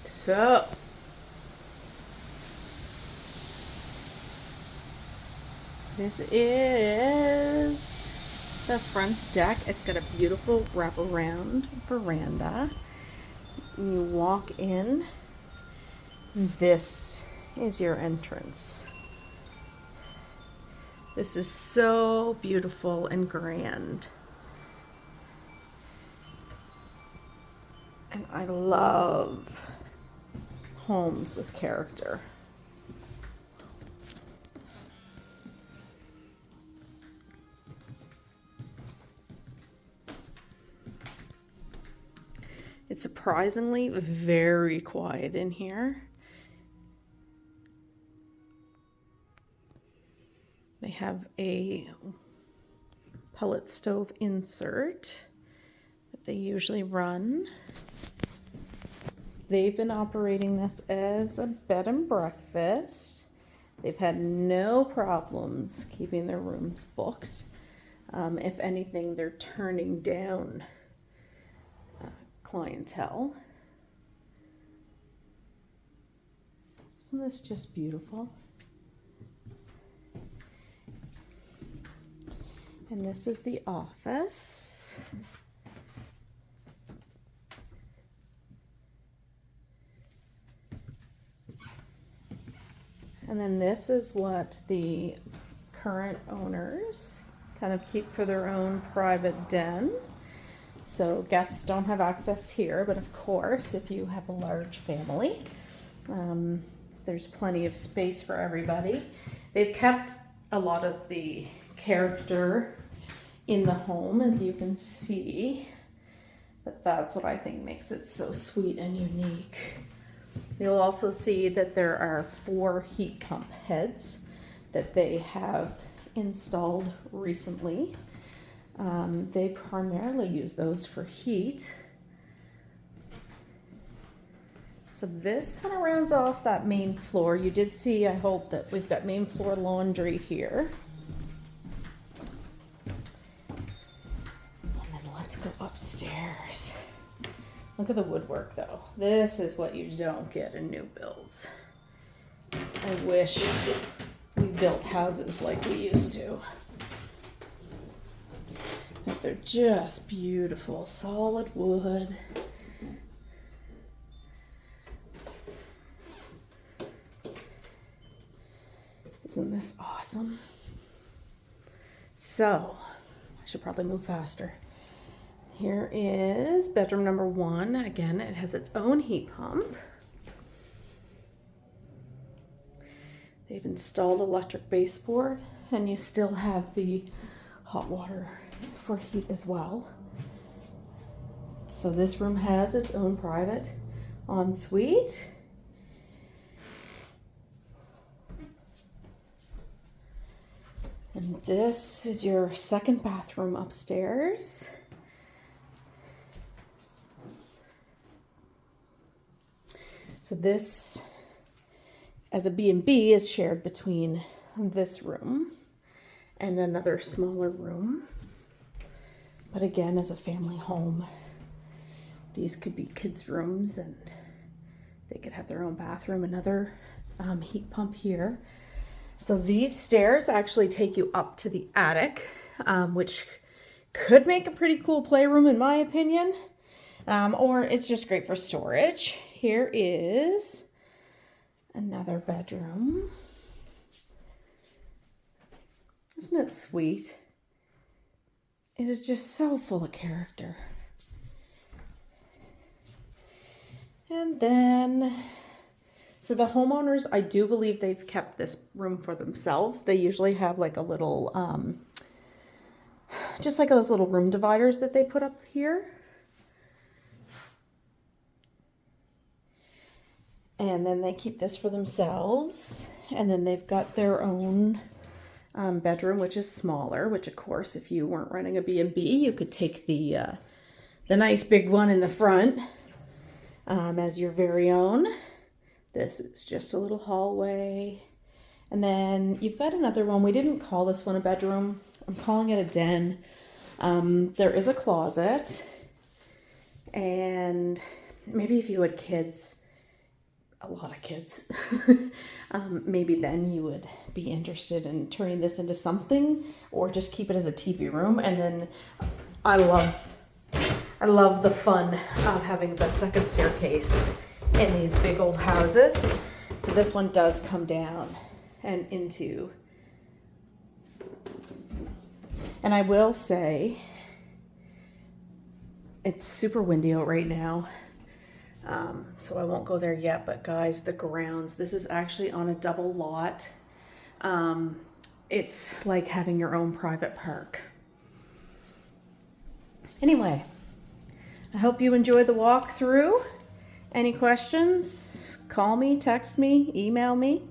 So, this is the front deck. It's got a beautiful wraparound veranda. You walk in, this is your entrance. This is so beautiful and grand. And I love homes with character. It's surprisingly very quiet in here. They have a pellet stove insert that they usually run. They've been operating this as a bed and breakfast. They've had no problems keeping their rooms booked. If anything, they're turning down clientele. Isn't this just beautiful? And this is the office. And then this is what the current owners kind of keep for their own private den. So guests don't have access here, but of course, if you have a large family, there's plenty of space for everybody. They've kept a lot of the character in the home, as you can see, but that's what I think makes it so sweet and unique. You'll also see that there are 4 heat pump heads that they have installed recently. They primarily use those for heat. So this kind of rounds off that main floor. You did see, I hope, that we've got main floor laundry here. And then let's go upstairs. Look at the woodwork though. This is what you don't get in new builds. I wish we built houses like we used to. But they're just beautiful, solid wood. Isn't this awesome? So, I should probably move faster. Here is bedroom number 1. Again, it has its own heat pump. They've installed electric baseboard, and you still have the hot water for heat as well. So this room has its own private ensuite. And this is your second bathroom upstairs. So this, as a B&B, is shared between this room and another smaller room. But again, as a family home, these could be kids' rooms and they could have their own bathroom, another heat pump here. So these stairs actually take you up to the attic, which could make a pretty cool playroom in my opinion, or it's just great for storage. Here is another bedroom. Isn't it sweet? It is just so full of character. And then, so the homeowners, I do believe they've kept this room for themselves. They usually have like a little, just like those little room dividers that they put up here. And then they keep this for themselves. And then they've got their own bedroom, which is smaller, which of course, if you weren't renting a B&B, you could take the nice big one in the front as your very own. This is just a little hallway. And then you've got another one. We didn't call this one a bedroom. I'm calling it a den. There is a closet. And maybe if you had kids, a lot of kids, maybe then you would be interested in turning this into something, or just keep it as a TV room. And then I love the fun of having the second staircase in these big old houses. So this one does come down and into, and I will say it's super windy out right now. So I won't go there yet, but guys, the grounds, this is actually on a double lot. It's like having your own private park. Anyway, I hope you enjoyed the walkthrough. Any questions? Call me, text me, email me.